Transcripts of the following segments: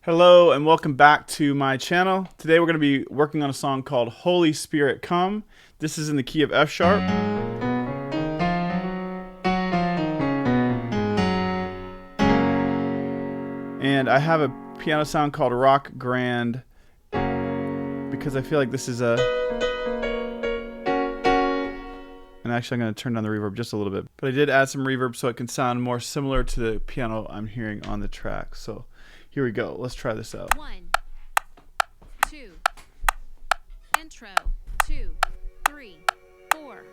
Hello and welcome back to my channel. Today we're going to be working on a song called Holy Spirit Come. This is in the key of F sharp. And I have a piano sound called Rock Grand because I feel like this is a... And actually I'm going to turn down the reverb just a little bit. But I did add some reverb so it can sound more similar to the piano I'm hearing on the track. So here we go. Let's try this out. 1, 2, intro, 2, 3, 4.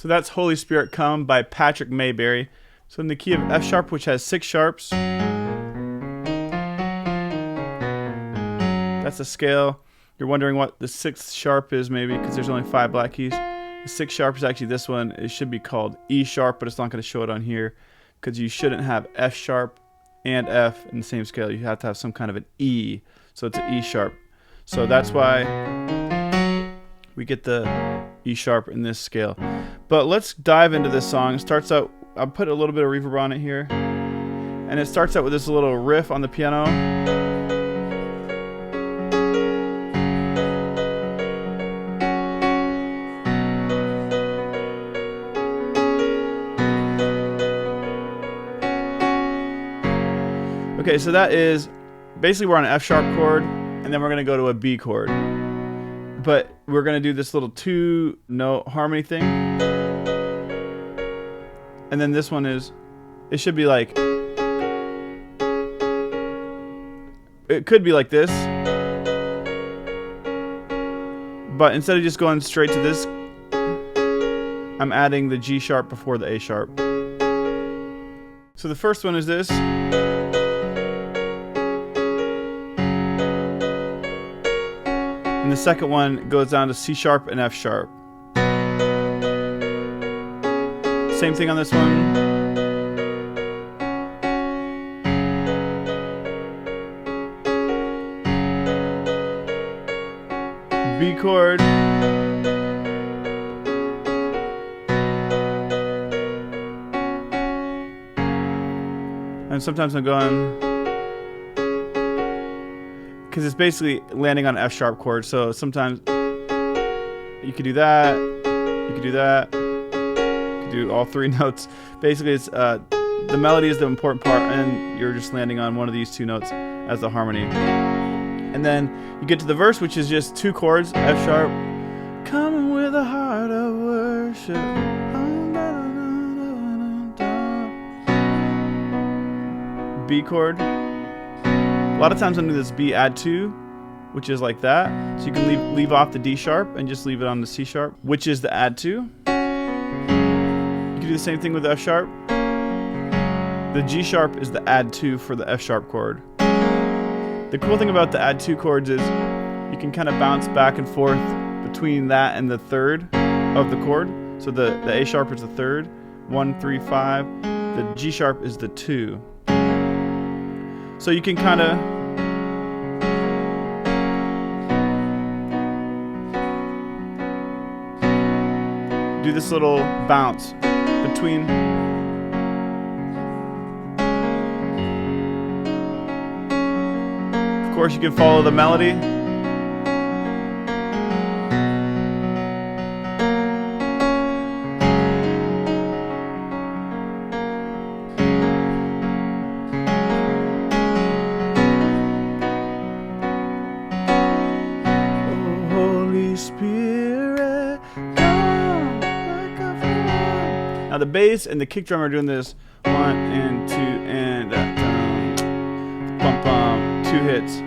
So that's Holy Spirit Come by Patrick Mayberry. So in the key of F sharp, which has 6 sharps, that's a scale. You're wondering what the 6th sharp is, maybe, because there's only 5 black keys. The 6th sharp is actually this one. It should be called E sharp, but it's not going to show it on here because you shouldn't have F sharp and F in the same scale. You have to have some kind of an E, so it's an E sharp. So that's why we get the E sharp in this scale. But let's dive into this song. It starts out, I'll put a little bit of reverb on it here, and it starts out with this little riff on the piano. Okay, so that is basically we're on an F sharp chord, and then we're going to go to a B chord. But we're going to do this little 2-note harmony thing. And then this one is, it should be like, it could be like this. But instead of just going straight to this, I'm adding the G sharp before the A sharp. So the first one is this. And the second one goes down to C sharp and F sharp. Same thing on this one. B chord. And sometimes I'm going, because it's basically landing on an F sharp chord. So sometimes you could do that, you could do that, you could do all 3 notes. Basically, it's the melody is the important part, and you're just landing on one of these 2 notes as the harmony. And then you get to the verse, which is just 2 chords, F sharp, coming with a heart of worship. B chord. A lot of times I'm going to do this B add 2, which is like that. So you can leave off the D sharp and just leave it on the C sharp, which is the add 2. You can do the same thing with the F sharp. The G sharp is the add 2 for the F sharp chord. The cool thing about the add 2 chords is you can kind of bounce back and forth between that and the 3rd of the chord. So the A sharp is the 3rd, 1, 3, 5. The G sharp is the 2. So you can kind of do this little bounce between. Of course, you can follow the melody. Now the bass and the kick drum are doing this 1 and 2 and bum bum, 2 hits.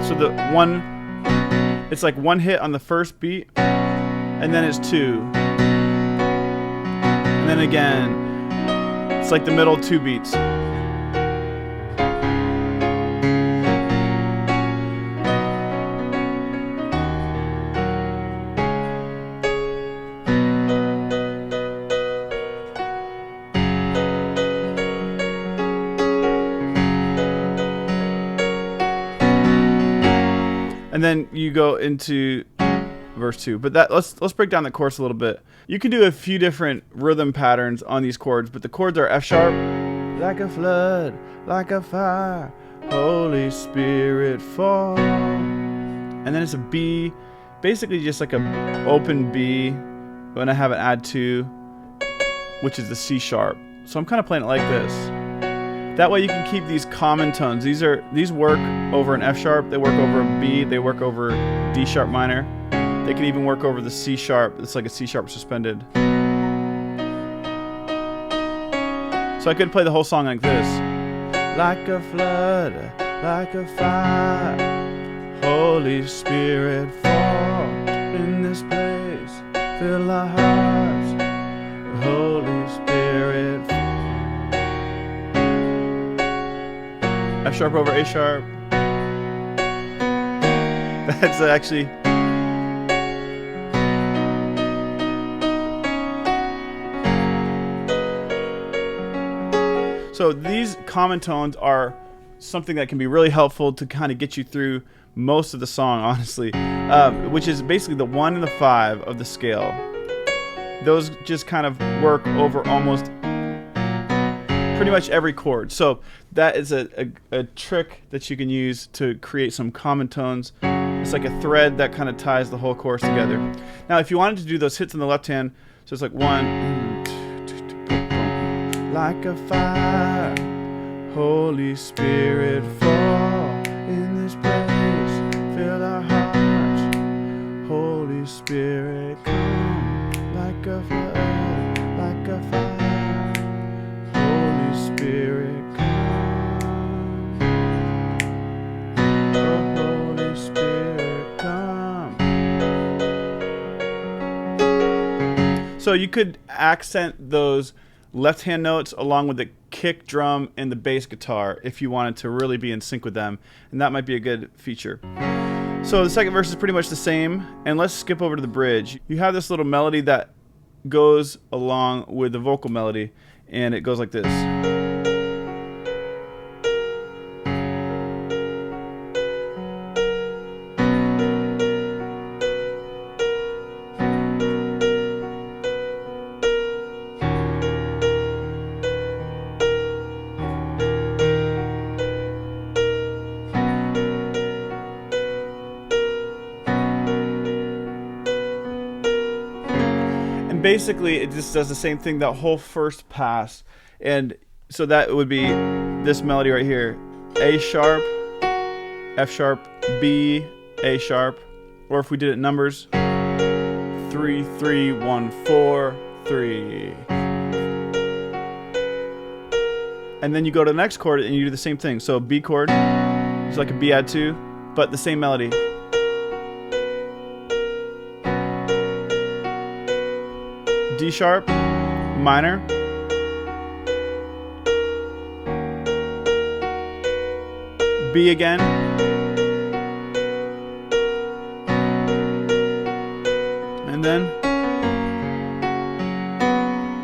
So the one, it's like 1 hit on the first beat, and then it's 2, and then again, it's like the middle 2 beats. And then you go into verse 2. But that let's break down the chorus a little bit. You can do a few different rhythm patterns on these chords, but the chords are F sharp, like a flood, like a fire, Holy Spirit fall. And then it's a B, basically just like a open B, when I have an add 2, which is the C sharp. So I'm kind of playing it like this. That way you can keep these common tones. These work over an F sharp, they work over a B, they work over D sharp minor. They can even work over the C sharp. It's like a C sharp suspended. So I could play the whole song like this. Like a flood, like a fire, Holy Spirit fall in this place, fill our hearts, Holy Spirit. F sharp over A sharp. That's actually. So these common tones are something that can be really helpful to kind of get you through most of the song, honestly, which is basically the 1 and the 5 of the scale. Those just kind of work over almost pretty much every chord. So that is a trick that you can use to create some common tones. It's like a thread that kind of ties the whole chorus together. Now, if you wanted to do those hits on the left hand, so it's like 1, like a fire, Holy Spirit, fall in this place, fill our hearts, Holy Spirit, come like a flood, like a fire, Holy Spirit, come, oh Holy Spirit, come. So you could accent those left hand notes along with the kick drum and the bass guitar if you wanted to really be in sync with them, and that might be a good feature. So the second verse is pretty much the same, and let's skip over to the bridge. You have this little melody that goes along with the vocal melody, and it goes like this. Basically, it just does the same thing that whole first pass, and so that would be this melody right here: A sharp, F sharp, B, A sharp, or if we did it in numbers, 3 3 1 4 3, and then you go to the next chord and you do the same thing. So B chord is like a B add 2, but the same melody. D sharp, minor, B again, and then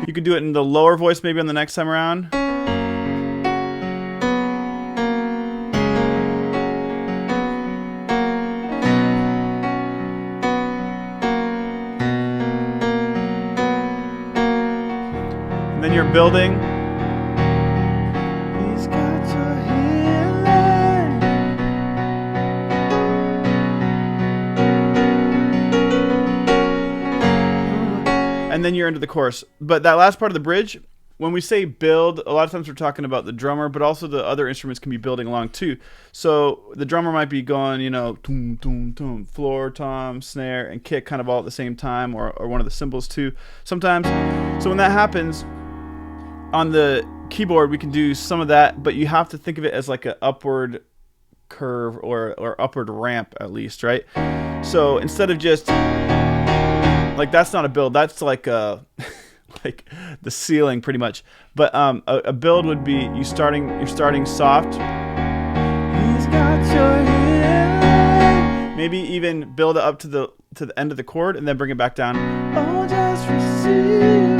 you could do it in the lower voice maybe on the next time around. And then you're building. He's got your healing. And then you're into the chorus. But that last part of the bridge, when we say build, a lot of times we're talking about the drummer, but also the other instruments can be building along too. So the drummer might be going, you know, toom, toom, toom, floor, tom, snare, and kick kind of all at the same time, or one of the cymbals too sometimes. So when that happens, on the keyboard we can do some of that, but you have to think of it as like an upward curve or upward ramp at least, right? So instead of just like, that's not a build, that's like a like the ceiling pretty much. But a build would be you're starting soft. He's got your healing. Maybe even build it up to the end of the chord and then bring it back down. Oh, just receive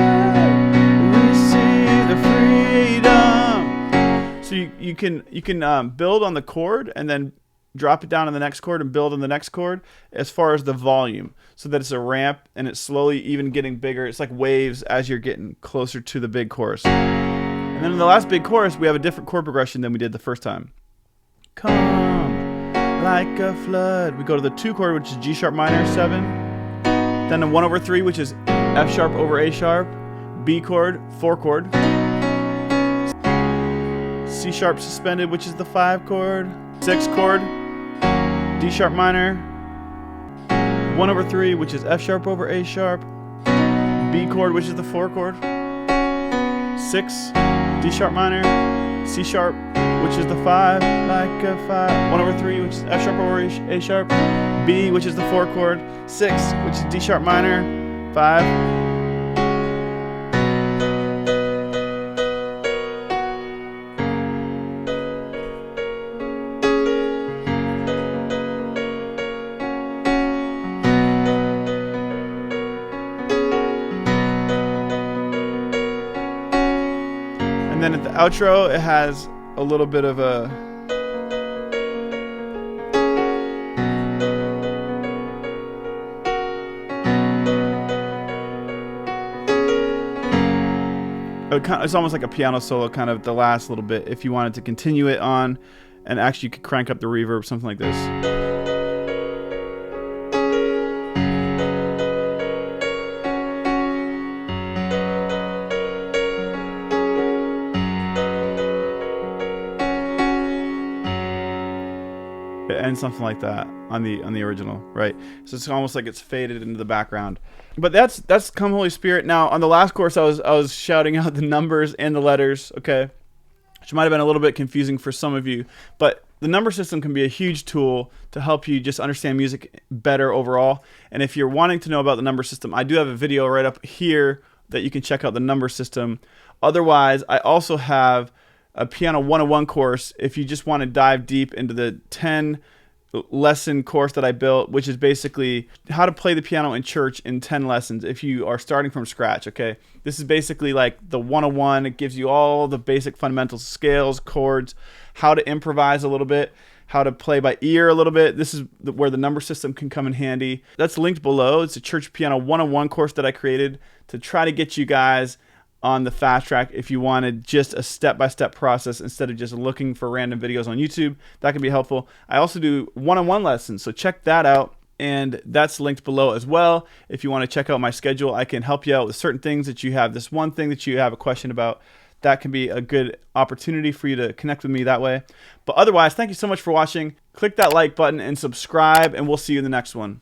the freedom. So you can build on the chord and then drop it down on the next chord and build on the next chord as far as the volume, so that it's a ramp and it's slowly even getting bigger. It's like waves as you're getting closer to the big chorus. And then in the last big chorus we have a different chord progression than we did the first time. Come like a flood. We go to the 2 chord, which is G sharp minor 7, then a 1/3, which is F sharp over A sharp, B chord, 4 chord, C sharp suspended, which is the 5 chord, 6 chord, D sharp minor, 1/3, which is F sharp over A sharp, B chord, which is the 4 chord, 6, D sharp minor, C sharp, which is the 5, like a 5, 1/3, which is F sharp over A sharp, B, which is the 4 chord, 6, which is D sharp minor, 5. then at the outro, it has a little bit of a it's almost like a piano solo, kind of the last little bit. If you wanted to continue it on, and actually you could crank up the reverb, something like this. And something like that on the original, right? So it's almost like it's faded into the background. But that's Come Holy Spirit. Now on the last course, I was shouting out the numbers and the letters, okay, which might have been a little bit confusing for some of you. But the number system can be a huge tool to help you just understand music better overall. And if you're wanting to know about the number system, I do have a video right up here that you can check out the number system. Otherwise, I also have a Piano 101 course if you just want to dive deep into the 10 lesson course that I built, which is basically how to play the piano in church in 10 lessons if you are starting from scratch, okay? This is basically like the 101. It gives you all the basic fundamentals, scales, chords, how to improvise a little bit, how to play by ear a little bit. This is where the number system can come in handy. That's linked below. It's a Church Piano 101 course that I created to try to get you guys on the fast track if you wanted just a step-by-step process instead of just looking for random videos on YouTube. That can be helpful. I also do one-on-one lessons, so check that out, and that's linked below as well. If you want to check out my schedule, I can help you out with certain things that you have. This one thing that you have a question about, that can be a good opportunity for you to connect with me that way. But otherwise, thank you so much for watching. Click that like button and subscribe, and we'll see you in the next one.